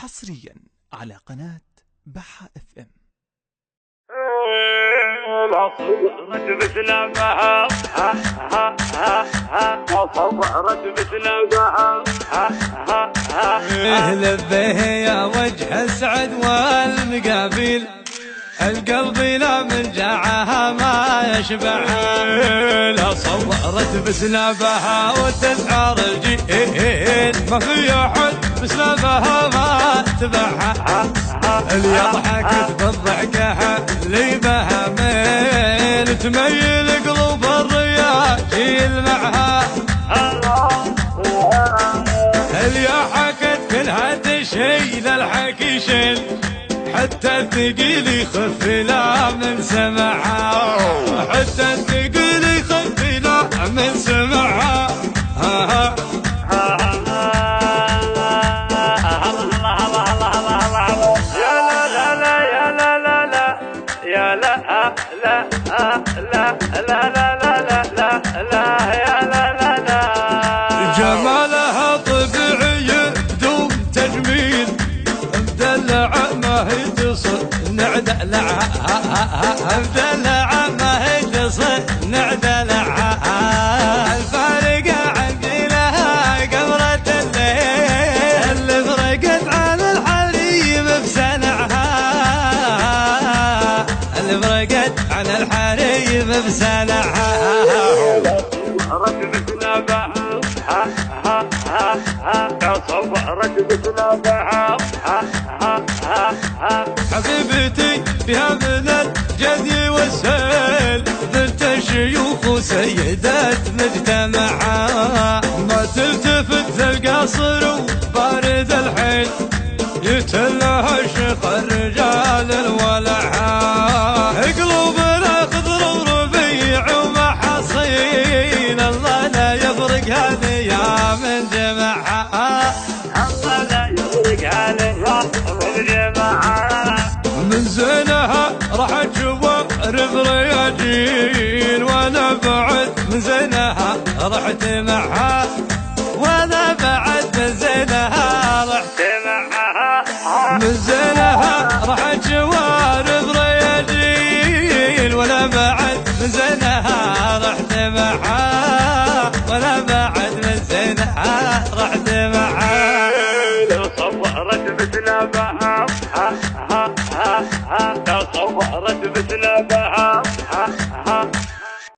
حصريا على قناة بحة اف ام. صورت بسلامها صورت بسلامها لبيه يا وجه السعد والمقابل، القلب لا من جاعها ما يشبعها. لا صورت بسلامها وتسعر الجيل، ما في احد بسلامها ما تبعها. اللي ضحكت بالضحكة اللي بها ميل، تميل قلوب الرياجيل معها. اللي حكت كلها تشيل الحكي شيل، حتى الثقيل يخف لا من سمعها، حتى الثقيل يخف لا من سمعها. يا لا لا لا لا لا لا لا لا لا يا لا لا لا. جمالها طبيعي بدون تجميل، مدلعة ما هي تصنع دلعها، مدلعة ما هي تصنع دلعها. الفارقة عن جيلها قمرة الليل، اللي فرقت عن الحريم بسنعها، اللي فرقت عن الحريم بسنعها. صورت بسلامها صورت بسلامها. حبيبتي بها من الجدي والسيل، بنت الشيوخ وسيدات مجتمعها. ما تلتفت القصر وبارد الحيل، يتلها الشيخ الرجال الولعها. قلوبنا خضر وربيع ومحاصيل، الله لا يفرق هالأيام من جمعها، الله لا يفرق هالأيام من جمعها. من زينها راح تشوف رياجيل، وانا بعد من زينها رحت معها.